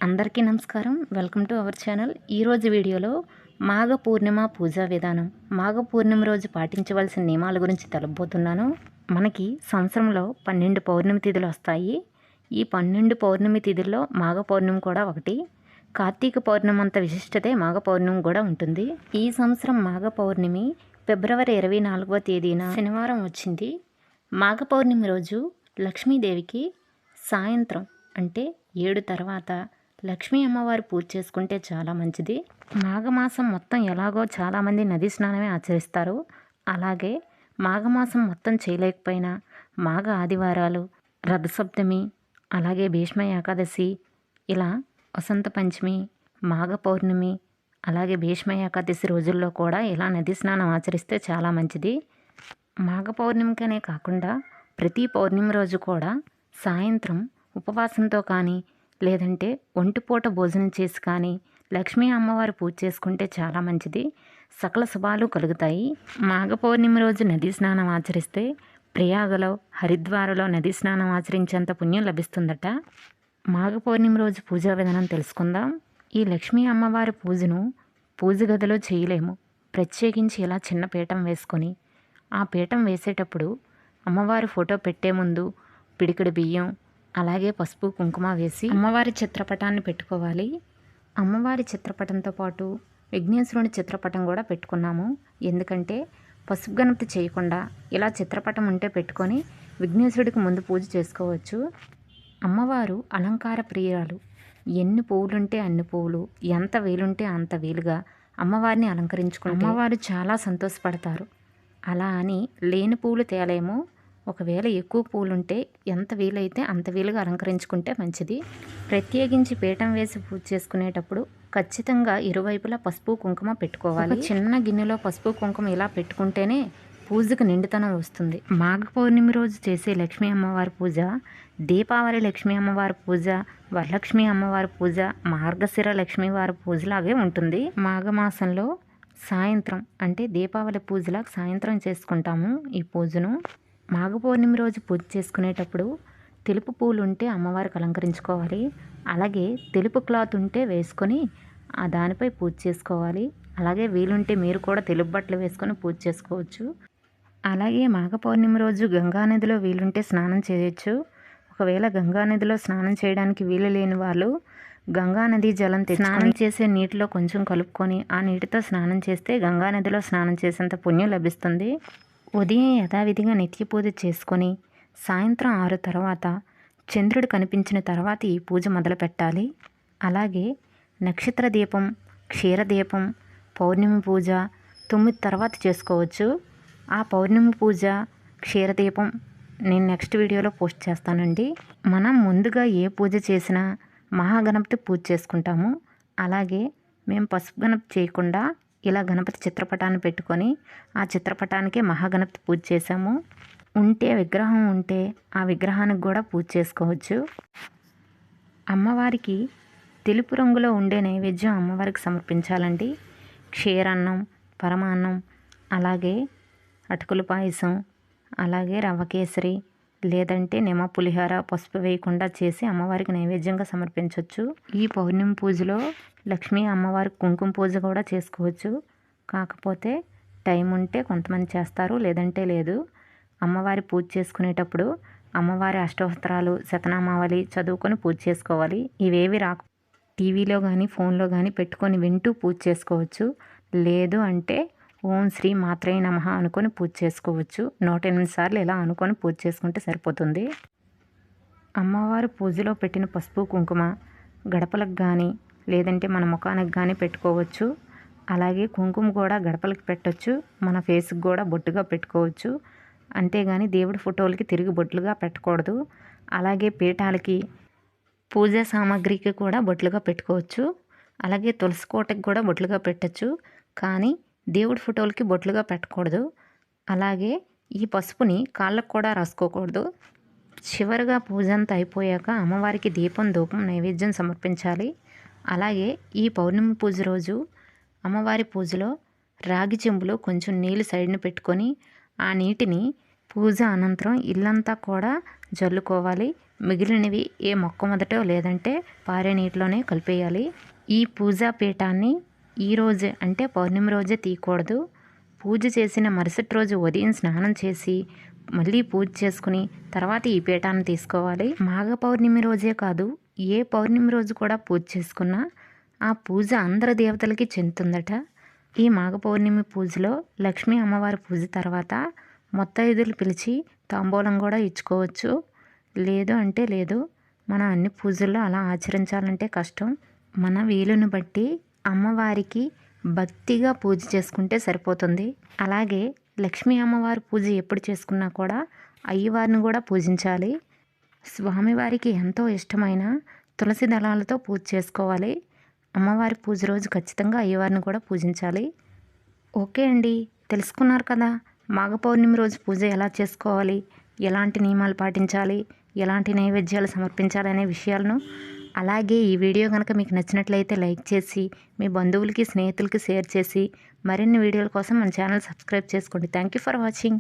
అందరికీ నమస్కారం. Welcome to our channel. ఈరోజు వీడియోలో మాఘ పూర్ణిమ పూజా విధానం, మాఘ పూర్ణిమ రోజు పాటించవలసిన నియమాల గురించి తెలుపబోతున్నాను. మనకి సంవత్సరంలో 12 పౌర్ణమి తిథులు వస్తాయి. ఈ 12 పౌర్ణమి తిథుల్లో మాఘ పౌర్ణమి కూడా ఒకటి. కార్తీక పౌర్ణమి అంత విశిష్టతే మాఘ పౌర్ణమి కూడా ఉంటుంది. ఈ సంవత్సరం మాఘ పౌర్ణమి ఫిబ్రవరి 24వ తేదీన శనివారం వచ్చింది. మాఘ పౌర్ణమి రోజు లక్ష్మీదేవికి సాయంత్రం అంటే 7 తర్వాత లక్ష్మీ అమ్మవారు పూజ చేసుకుంటే చాలా మంచిది. మాఘమాసం మొత్తం ఎలాగో చాలామంది నదీ స్నానమే ఆచరిస్తారు. అలాగే మాఘమాసం మొత్తం చేయలేకపోయినా మాఘ ఆదివారాలు, రథసప్తమి, అలాగే భీష్మ ఏకాదశి, ఇలా వసంత పంచమి, మాఘ పౌర్ణమి, అలాగే భీష్మ ఏకాదశి రోజుల్లో కూడా ఇలా నదీ స్నానం ఆచరిస్తే చాలా మంచిది. మాఘ పౌర్ణమికనే కాకుండా ప్రతి పౌర్ణమి రోజు కూడా సాయంత్రం ఉపవాసంతో కానీ లేదంటే ఒంటిపూట భోజనం చేసి కానీ లక్ష్మీ అమ్మవారి పూజ చేసుకుంటే చాలా మంచిది. సకల శుభాలు కలుగుతాయి. మాఘ పౌర్ణమి రోజు నదీ స్నానం ఆచరిస్తే ప్రయాగలో, హరిద్వారలో నదీ స్నానం ఆచరించేంత పుణ్యం లభిస్తుందట. మాఘ పౌర్ణమి రోజు పూజా విధానం తెలుసుకుందాం. ఈ లక్ష్మీ అమ్మవారి పూజను పూజ గదిలో చేయలేము. ప్రత్యేకించి ఇలా చిన్న పీఠం వేసుకొని ఆ పీఠం వేసేటప్పుడు అమ్మవారి ఫోటో పెట్టే ముందు పిడికెడు బియ్యం, అలాగే పసుపు కుంకుమ వేసి అమ్మవారి చిత్రపటాన్ని పెట్టుకోవాలి. అమ్మవారి చిత్రపటంతో పాటు విఘ్నేశ్వరుని చిత్రపటం కూడా పెట్టుకున్నాము. ఎందుకంటే పసుపు గణపతి చేయకుండా ఇలా చిత్రపటం ఉంటే పెట్టుకొని విఘ్నేశ్వరుడికి ముందు పూజ చేసుకోవచ్చు. అమ్మవారు అలంకార ప్రియురాలు. ఎన్ని పువ్వులుంటే అన్ని పువ్వులు, ఎంత వీలుంటే అంత వీలుగా అమ్మవారిని అలంకరించుకుంటే అమ్మవారు చాలా సంతోషపడతారు. అలా అని లేని పువ్వులు తేలేమో. ఒకవేళ ఎక్కువ పూలుంటే ఎంత వీలైతే అంత వీలుగా అలంకరించుకుంటే మంచిది. ప్రత్యేకించి పీఠం వేసి పూజ చేసుకునేటప్పుడు ఖచ్చితంగా ఇరువైపులా పసుపు కుంకుమ పెట్టుకోవాలి. చిన్న గిన్నెలో పసుపు కుంకుమ ఇలా పెట్టుకుంటేనే పూజకు నిండుతనం వస్తుంది. మాఘ పౌర్ణమి రోజు చేసే లక్ష్మీ అమ్మవారి పూజ, దీపావళి లక్ష్మీ అమ్మవారి పూజ, వరలక్ష్మి అమ్మవారి పూజ, మార్గశిర లక్ష్మీవారి పూజలాగే ఉంటుంది. మాఘమాసంలో సాయంత్రం అంటే దీపావళి పూజలాగా సాయంత్రం చేసుకుంటాము ఈ పూజను. మాఘ పౌర్ణమి రోజు పూజ చేసుకునేటప్పుడు తెలుపు పూలు ఉంటే అమ్మవారికి అలంకరించుకోవాలి. అలాగే తెలుపు క్లాత్ ఉంటే వేసుకొని ఆ దానిపై పూజ చేసుకోవాలి. అలాగే వీలుంటే మీరు కూడా తెలుపు బట్టలు వేసుకొని పూజ చేసుకోవచ్చు. అలాగే మాఘ పౌర్ణమి రోజు గంగానదిలో వీలుంటే స్నానం చేయొచ్చు. ఒకవేళ గంగానదిలో స్నానం చేయడానికి వీలు లేని వాళ్ళు గంగానది జలం స్నానం చేసే నీటిలో కొంచెం కలుపుకొని ఆ నీటితో స్నానం చేస్తే గంగానదిలో స్నానం చేసేంత పుణ్యం లభిస్తుంది. ఉదయం యథావిధిగా నిత్య పూజ చేసుకొని సాయంత్రం 6 తర్వాత చంద్రుడు కనిపించిన తర్వాత ఈ పూజ మొదలు పెట్టాలి. అలాగే నక్షత్ర దీపం, క్షీరదీపం, పౌర్ణమి పూజ 9 తర్వాత చేసుకోవచ్చు. ఆ పౌర్ణమి పూజ, క్షీరదీపం నేను నెక్స్ట్ వీడియోలో పోస్ట్ చేస్తానండి. మనం ముందుగా ఏ పూజ చేసినా మహాగణపతి పూజ చేసుకుంటాము. అలాగే మేము పసుపు గణపతి చేయకుండా ఇలా గణపతి చిత్రపటాన్ని పెట్టుకొని ఆ చిత్రపటానికి మహాగణపతి పూజ చేసాము. విగ్రహం ఉంటే ఆ విగ్రహానికి కూడా పూజ చేసుకోవచ్చు. అమ్మవారికి తెలుపు రంగులో ఉండే నైవేద్యం అమ్మవారికి సమర్పించాలండి. క్షీరాన్నం, పరమాన్నం, అలాగే అటుకుల పాయసం, అలాగే రవ్వ కేసరి, లేదంటే నిమ్మ పులిహోర పసుపు వేయకుండా చేసి అమ్మవారికి నైవేద్యంగా సమర్పించవచ్చు. ఈ పౌర్ణమి పూజలో లక్ష్మీ అమ్మవారికి కుంకుమ పూజ కూడా చేసుకోవచ్చు. కాకపోతే టైం ఉంటే కొంతమంది చేస్తారు, లేదంటే లేదు. అమ్మవారి పూజ చేసుకునేటప్పుడు అమ్మవారి అష్టోత్తరాలు, శతనామావళి చదువుకొని పూజ చేసుకోవాలి. ఇవేవి టీవీలో కానీ ఫోన్లో కానీ పెట్టుకొని వింటూ పూజ చేసుకోవచ్చు. లేదు అంటే ఓం శ్రీ మాత్రే నమః అనుకొని పూజ చేసుకోవచ్చు. 108 సార్లు ఇలా అనుకొని పూజ చేసుకుంటే సరిపోతుంది. అమ్మవారు పూజలో పెట్టిన పసుపు కుంకుమ గడపలకు కానీ లేదంటే మన ముఖానికి కానీ పెట్టుకోవచ్చు. అలాగే కుంకుమ కూడా గడపలకి పెట్టవచ్చు, మన ఫేస్కి కూడా బొట్టుగా పెట్టుకోవచ్చు. అంతేగాని దేవుడి ఫోటోలకి తిరిగి బొట్లుగా పెట్టకూడదు. అలాగే పీఠాలకి, పూజా సామాగ్రికి కూడా బొట్లుగా పెట్టుకోవచ్చు. అలాగే తులసి కోటకి కూడా బొట్లుగా పెట్టచ్చు, కానీ దేవుడి ఫోటోలకి బొట్లుగా పెట్టకూడదు. అలాగే ఈ పసుపుని కాళ్ళకు కూడా రాసుకోకూడదు. చివరిగా పూజ అంతా అయిపోయాక అమ్మవారికి దీపం, ధూపం, నైవేద్యం సమర్పించాలి. అలాగే ఈ పౌర్ణమి పూజ రోజు అమ్మవారి పూజలో రాగి చెంబులో కొంచెం నీళ్ళు సైడ్ని పెట్టుకొని ఆ నీటిని పూజ అనంతరం ఇల్లంతా కూడా జల్లుకోవాలి. మిగిలినవి ఏ మొక్క మొదటో లేదంటే పారే నీటిలోనే కలిపేయాలి. ఈ పూజా పీఠాన్ని ఈరోజే అంటే పౌర్ణమి రోజే తీయకూడదు. పూజ చేసిన మరుసటి రోజు ఉదయం స్నానం చేసి మళ్ళీ పూజ చేసుకుని తర్వాత ఈ పీఠాన్ని తీసుకోవాలి. మాఘ పౌర్ణమి రోజే కాదు, ఏ పౌర్ణమి రోజు కూడా పూజ చేసుకున్నా ఆ పూజ అందరి దేవతలకి చెందుతుందట. ఈ మాఘ పౌర్ణమి పూజలో లక్ష్మీ అమ్మవారి పూజ తర్వాత మొత్తైదులు పిలిచి తాంబూలం కూడా ఇచ్చుకోవచ్చు. లేదు అంటే లేదు. మనం అన్ని పూజల్లో అలా ఆచరించాలంటే కష్టం. మన వీలుని బట్టి అమ్మవారికి భక్తిగా పూజ చేసుకుంటే సరిపోతుంది. అలాగే లక్ష్మీ అమ్మవారి పూజ ఎప్పుడు చేసుకున్నా కూడా అయ్యవారిని కూడా పూజించాలి. స్వామివారికి ఎంతో ఇష్టమైన తులసి దళాలతో పూజ చేసుకోవాలి. అమ్మవారి పూజ రోజు ఖచ్చితంగా అయ్యవారిని కూడా పూజించాలి. ఓకే అండి, తెలుసుకున్నారు కదా మాఘ పౌర్ణమి రోజు పూజ ఎలా చేసుకోవాలి, ఎలాంటి నియమాలు పాటించాలి, ఎలాంటి నైవేద్యాలు సమర్పించాలి అనే విషయాలను. అలాగే ఈ వీడియో కనుక మీకు నచ్చినట్లయితే లైక్ చేసి మీ బంధువులకి స్నేహితులకి షేర్ చేసి మరిన్ని వీడియోల కోసం మన ఛానల్ సబ్స్క్రైబ్ చేసుకోండి. Thank you for watching.